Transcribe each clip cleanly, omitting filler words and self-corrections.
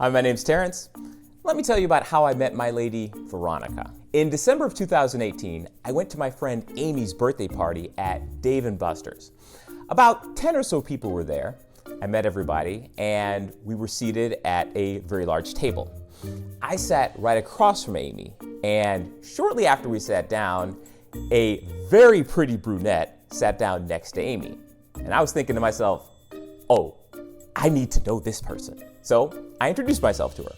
Hi, my name's Terrence. Let me tell you about how I met my lady, Veronica. In December of 2018, I went to my friend Amy's birthday party at Dave & Buster's. About 10 or so people were there. I met everybody, and we were seated at a very large table. I sat right across from Amy, and shortly after we sat down, a very pretty brunette sat down next to Amy. And I was thinking to myself, oh, I need to know this person. So I introduced myself to her.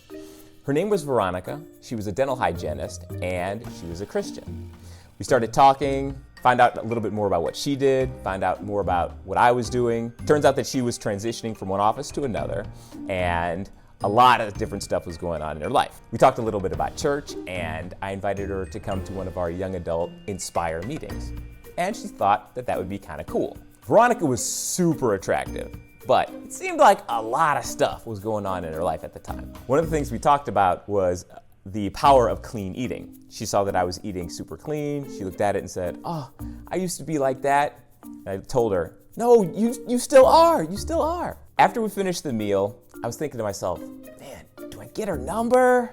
Her name was Veronica. She was a dental hygienist, and she was a Christian. We started talking, find out a little bit more about what she did, find out more about what I was doing. Turns out that she was transitioning from one office to another, and a lot of different stuff was going on in her life. We talked a little bit about church, and I invited her to come to one of our young adult Inspire meetings. And she thought that that would be kind of cool. Veronica was super attractive, but it seemed like a lot of stuff was going on in her life at the time. One of the things we talked about was the power of clean eating. She saw that I was eating super clean. She looked at it and said, oh, I used to be like that. And I told her, no, you still are, you still are. After we finished the meal, I was thinking to myself, man, do I get her number?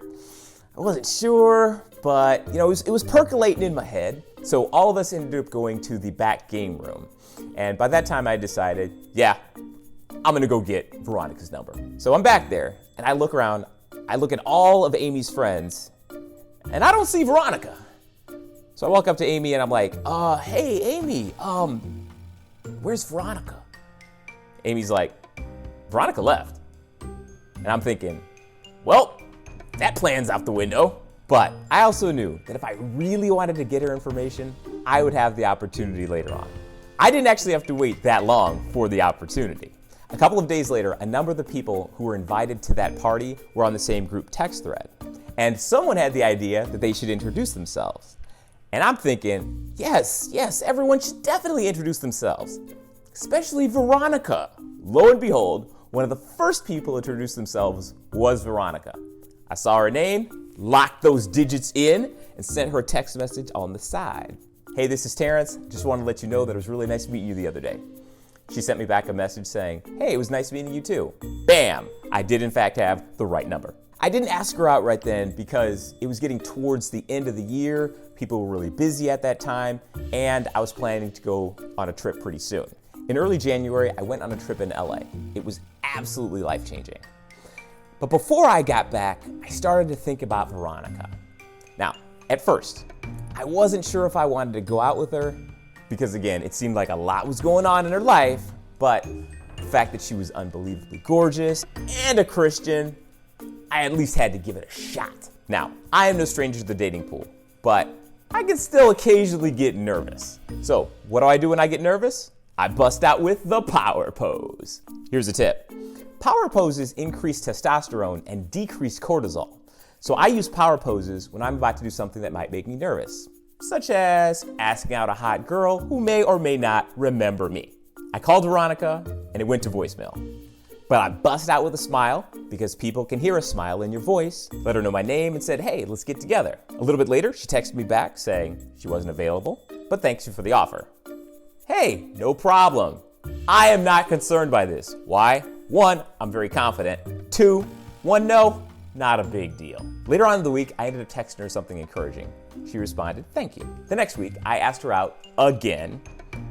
I wasn't sure, but it was percolating in my head. So all of us ended up going to the back game room. And by that time I decided, yeah, I'm gonna go get Veronica's number. So I'm back there and I look around, I look at all of Amy's friends and I don't see Veronica. So I walk up to Amy and I'm like, hey Amy, where's Veronica? Amy's like, Veronica left. And I'm thinking, well, that plan's out the window. But I also knew that if I really wanted to get her information, I would have the opportunity later on. I didn't actually have to wait that long for the opportunity. A couple of days later, a number of the people who were invited to that party were on the same group text thread. And someone had the idea that they should introduce themselves. And I'm thinking, yes, everyone should definitely introduce themselves, especially Veronica. Lo and behold, one of the first people to introduce themselves was Veronica. I saw her name, locked those digits in, and sent her a text message on the side. Hey, this is Terrence. Just wanted to let you know that it was really nice meeting you the other day. She sent me back a message saying, hey, it was nice meeting you too. Bam! I did in fact have the right number. I didn't ask her out right then because it was getting towards the end of the year. People were really busy at that time, and I was planning to go on a trip pretty soon. In early January, I went on a trip in LA. It was absolutely life-changing. But before I got back, I started to think about Veronica. Now, at first, I wasn't sure if I wanted to go out with her because, again, it seemed like a lot was going on in her life, but the fact that she was unbelievably gorgeous and a Christian, I at least had to give it a shot. Now, I am no stranger to the dating pool, but I can still occasionally get nervous. So, what do I do when I get nervous? I bust out with the power pose. Here's a tip. Power poses increase testosterone and decrease cortisol. So I use power poses when I'm about to do something that might make me nervous, such as asking out a hot girl who may or may not remember me. I called Veronica and it went to voicemail. But I bust out with a smile because people can hear a smile in your voice, let her know my name and said, hey, let's get together. A little bit later, she texted me back saying she wasn't available, but thanks you for the offer. Hey, no problem. I am not concerned by this. Why? 1, I'm very confident. 2, 1 no, not a big deal. Later on in the week, I ended up texting her something encouraging. She responded, thank you. The next week, I asked her out again,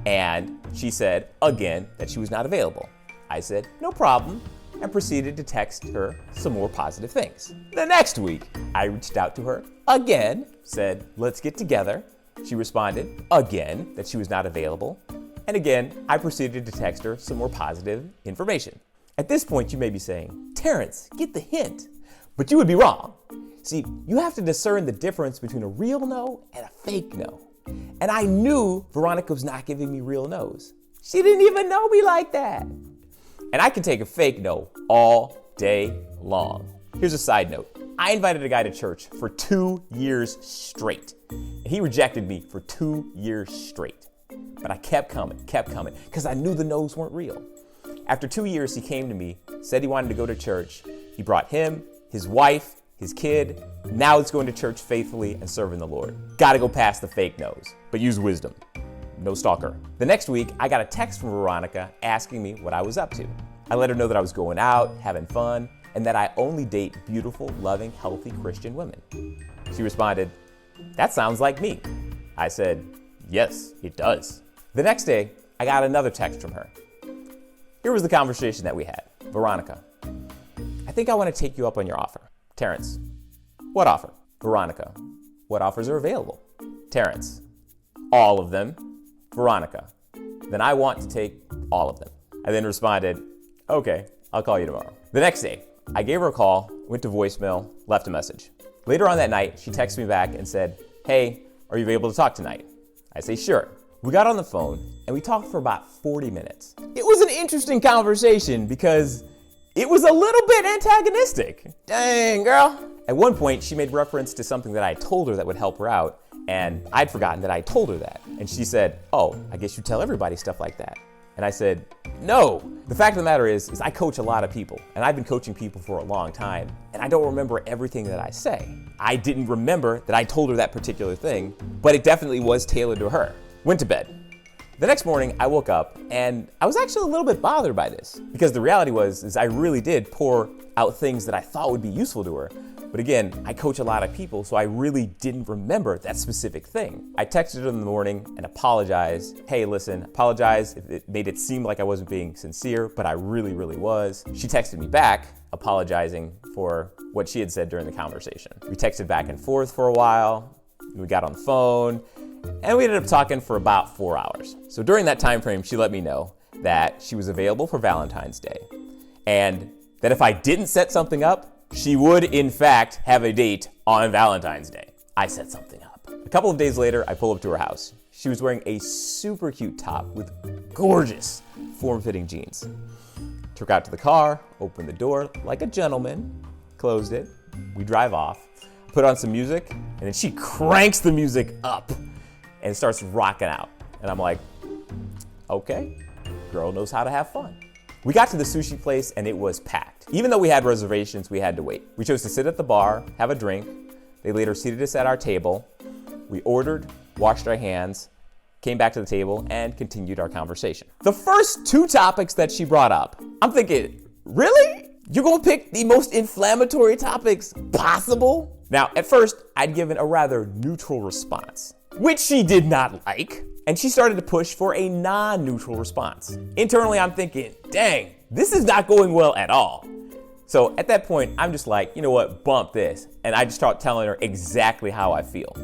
and she said again that she was not available. I said, no problem, and proceeded to text her some more positive things. The next week, I reached out to her again, said, let's get together. She responded again that she was not available. And again, I proceeded to text her some more positive information. At this point, you may be saying, Terrence, get the hint. But you would be wrong. See, you have to discern the difference between a real no and a fake no. And I knew Veronica was not giving me real no's. She didn't even know me like that. And I can take a fake no all day long. Here's a side note. I invited a guy to church for 2 years straight. And he rejected me for 2 years straight. But I kept coming, because I knew the no's weren't real. After 2 years, he came to me, said he wanted to go to church. He brought him, his wife, his kid. Now it's going to church faithfully and serving the Lord. Gotta go past the fake no's, but use wisdom. No stalker. The next week, I got a text from Veronica asking me what I was up to. I let her know that I was going out, having fun, and that I only date beautiful, loving, healthy Christian women. She responded, "That sounds like me." I said, "Yes, it does." The next day, I got another text from her. Here was the conversation that we had. Veronica, I think I want to take you up on your offer. Terrence, what offer? Veronica, what offers are available? Terrence, all of them. Veronica, then I want to take all of them. I then responded, "Okay, I'll call you tomorrow." The next day, I gave her a call, went to voicemail, left a message. Later on that night, she texted me back and said, "Hey, are you able to talk tonight?" I say, "Sure." We got on the phone and we talked for about 40 minutes. It was an interesting conversation because it was a little bit antagonistic. Dang, girl. At one point, she made reference to something that I told her that would help her out, and I'd forgotten that I told her that. And she said, "Oh, I guess you tell everybody stuff like that." And I said, "No. The fact of the matter is I coach a lot of people, and I've been coaching people for a long time, and I don't remember everything that I say. I didn't remember that I told her that particular thing, but it definitely was tailored to her." Went to bed. The next morning, I woke up, and I was actually a little bit bothered by this, because the reality was I really did pour out things that I thought would be useful to her. But again, I coach a lot of people, so I really didn't remember that specific thing. I texted her in the morning and apologized. "Hey, listen, apologize if it made it seem like I wasn't being sincere, but I really, really was." She texted me back, apologizing for what she had said during the conversation. We texted back and forth for a while. We got on the phone, and we ended up talking for about 4 hours. So during that time frame, she let me know that she was available for Valentine's Day, and that if I didn't set something up, she would, in fact, have a date on Valentine's Day. I set something up. A couple of days later, I pull up to her house. She was wearing a super cute top with gorgeous form-fitting jeans. Took her out to the car, opened the door like a gentleman, closed it. We drive off, put on some music, and then she cranks the music up and starts rocking out. And I'm like, okay, girl knows how to have fun. We got to the sushi place and it was packed. Even though we had reservations, we had to wait. We chose to sit at the bar, have a drink. They later seated us at our table. We ordered, washed our hands, came back to the table, and continued our conversation. The first two topics that she brought up, I'm thinking, really? You're gonna pick the most inflammatory topics possible? Now, at first, I'd given a rather neutral response, which she did not like, and she started to push for a non-neutral response. Internally, I'm thinking, dang, this is not going well at all. So at that point, I'm just like, you know what, bump this. And I just start telling her exactly how I feel.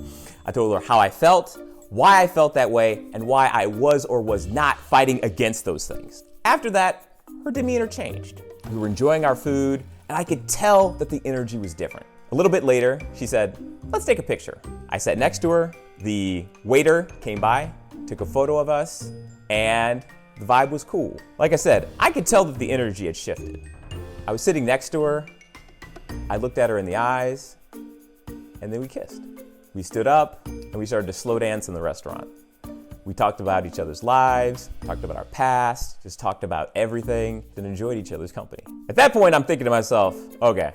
I told her how I felt, why I felt that way, and why I was or was not fighting against those things. After that, her demeanor changed. We were enjoying our food, and I could tell that the energy was different. A little bit later, she said, let's take a picture. I sat next to her, the waiter came by, took a photo of us, and the vibe was cool. Like I said, I could tell that the energy had shifted. I was sitting next to her, I looked at her in the eyes, and then we kissed. We stood up, and we started to slow dance in the restaurant. We talked about each other's lives, talked about our past, just talked about everything, and enjoyed each other's company. At that point, I'm thinking to myself, okay,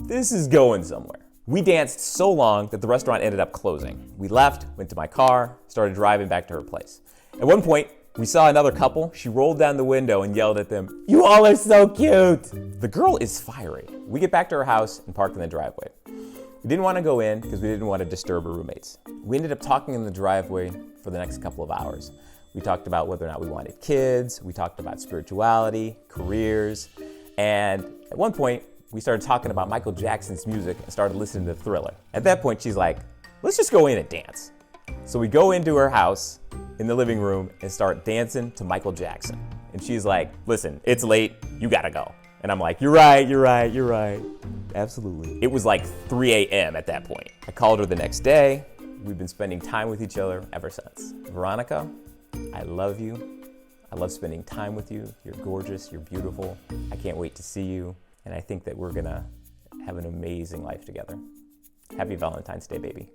this is going somewhere. We danced so long that the restaurant ended up closing. We left, went to my car, started driving back to her place. At one point, we saw another couple. She rolled down the window and yelled at them, "You all are so cute." The girl is fiery. We get back to her house and parked in the driveway. We didn't want to go in because we didn't want to disturb her roommates. We ended up talking in the driveway for the next couple of hours. We talked about whether or not we wanted kids. We talked about spirituality, careers, and at one point, we started talking about Michael Jackson's music and started listening to Thriller. At that point, she's like, let's just go in and dance. So we go into her house in the living room and start dancing to Michael Jackson. And she's like, listen, it's late, you gotta go. And I'm like, you're right. Absolutely. It was like 3 a.m. at that point. I called her the next day. We've been spending time with each other ever since. Veronica, I love you. I love spending time with you. You're gorgeous, you're beautiful. I can't wait to see you. And I think that we're gonna have an amazing life together. Happy Valentine's Day, baby.